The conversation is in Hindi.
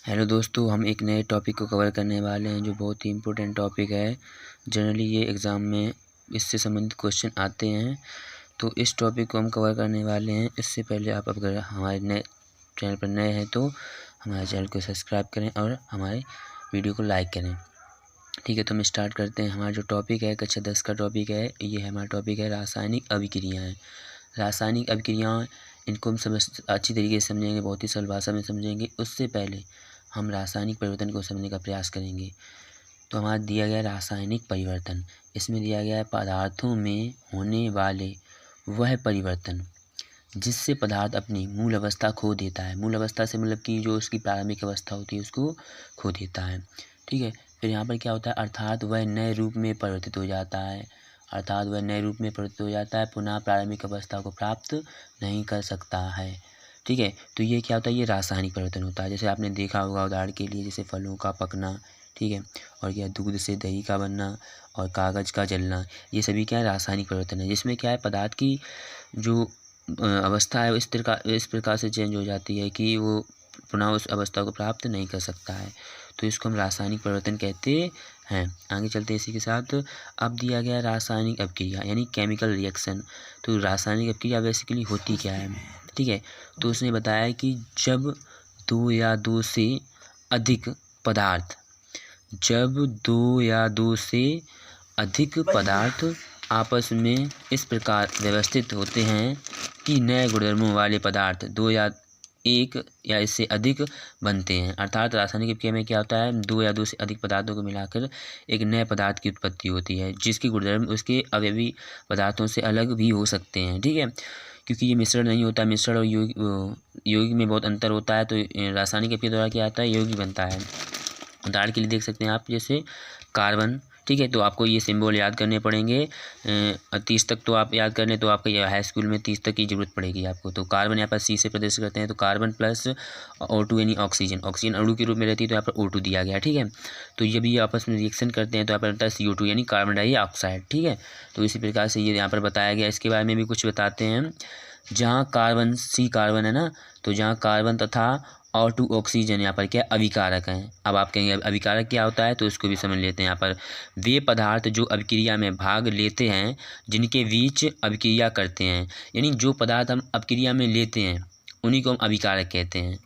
हेलो दोस्तों, हम एक नए टॉपिक को कवर करने वाले हैं जो बहुत ही इम्पोर्टेंट टॉपिक है। जनरली ये एग्ज़ाम में इससे संबंधित क्वेश्चन आते हैं, तो इस टॉपिक को हम कवर करने वाले हैं। इससे पहले आप अगर हमारे नए चैनल पर नए हैं तो हमारे चैनल को सब्सक्राइब करें और हमारे वीडियो को लाइक करें। ठीक है, तो हम स्टार्ट करते हैं। हमारा जो टॉपिक है कक्षा 10 का टॉपिक है, ये हमारा टॉपिक है रासायनिक अभिक्रियाएँ। रासायनिक अभिक्रियाएँ, इनको हम अच्छी तरीके से समझेंगे, बहुत ही सरल भाषा में समझेंगे। उससे पहले हम रासायनिक परिवर्तन को समझने का प्रयास करेंगे। तो हमारा दिया गया रासायनिक परिवर्तन, इसमें दिया गया है पदार्थों में होने वाले वह परिवर्तन जिससे पदार्थ अपनी मूल अवस्था खो देता है। मूल अवस्था से मतलब कि जो उसकी प्रारंभिक अवस्था होती है उसको खो देता है। ठीक है, फिर यहाँ पर क्या होता है, अर्थात वह नए रूप में परिवर्तित हो जाता है। अर्थात वह नए रूप में परिवर्तित हो जाता है, पुनः प्रारंभिक अवस्था को प्राप्त नहीं कर सकता है। ठीक है, तो ये क्या होता है, ये रासायनिक परिवर्तन होता है। जैसे आपने देखा होगा उदाहरण के लिए, जैसे फलों का पकना, ठीक है, और यह दूध से दही का बनना और कागज़ का जलना, ये सभी क्या है, रासायनिक परिवर्तन है। जिसमें क्या है, पदार्थ की जो अवस्था है इस प्रकार से चेंज हो जाती है कि वो पुनः उस अवस्था को प्राप्त नहीं कर सकता है। तो इसको हम रासायनिक परिवर्तन कहते हैं। आगे चलते हैं इसी के साथ। अब दिया गया रासायनिक अभिक्रिया यानी केमिकल रिएक्शन। तो रासायनिक अभिक्रिया बेसिकली होती क्या है, ठीक है। तो उसने बताया कि जब दो या दो से अधिक पदार्थ आपस में इस प्रकार व्यवस्थित होते हैं कि नए गुणधर्मों वाले पदार्थ दो या एक या इससे अधिक बनते हैं। अर्थात रासायनिक अभिक्रिया में क्या होता है, दो या दो से अधिक पदार्थों को मिलाकर एक नए पदार्थ की उत्पत्ति होती है, जिसके गुणधर्म उसके अवयवी पदार्थों से अलग भी हो सकते हैं। ठीक है, क्योंकि ये मिश्रण नहीं होता, मिश्रण और यौगिक में बहुत अंतर होता है। तो रासायनिक अभिक्रिया द्वारा क्या आता है, यौगिक बनता है। उदाहरण के लिए देख सकते हैं आप, जैसे कार्बन। ठीक है, तो आपको ये सिंबल याद करने पड़ेंगे। 30 तक तो आप याद कर लें, तो आपका ये हाई स्कूल में 30 तक की ज़रूरत पड़ेगी आपको। तो कार्बन यहाँ पर सी से प्रदर्शित करते हैं, तो कार्बन प्लस O2 यानी ऑक्सीजन अणु के रूप में रहती है, तो यहाँ पर O2 दिया गया। ठीक है, तो जब ये आपस में रिएक्शन करते हैं तो यहाँ पर रहता है CO2 यानी कार्बन डाइऑक्साइड। ठीक है, तो इसी प्रकार से ये यहाँ पर बताया गया। इसके बारे में भी कुछ बताते हैं। जहाँ कार्बन सी कार्बन है ना, तो जहाँ कार्बन तथा O2 ऑक्सीजन यहाँ पर क्या अभिकारक हैं। अब आप कहेंगे अभिकारक क्या होता है, तो इसको भी समझ लेते हैं। यहाँ पर वे पदार्थ जो अभिक्रिया में भाग लेते हैं जिनके बीच अभिक्रिया करते हैं, यानी जो पदार्थ हम अभिक्रिया में लेते हैं उन्हीं को हम अभिकारक कहते हैं।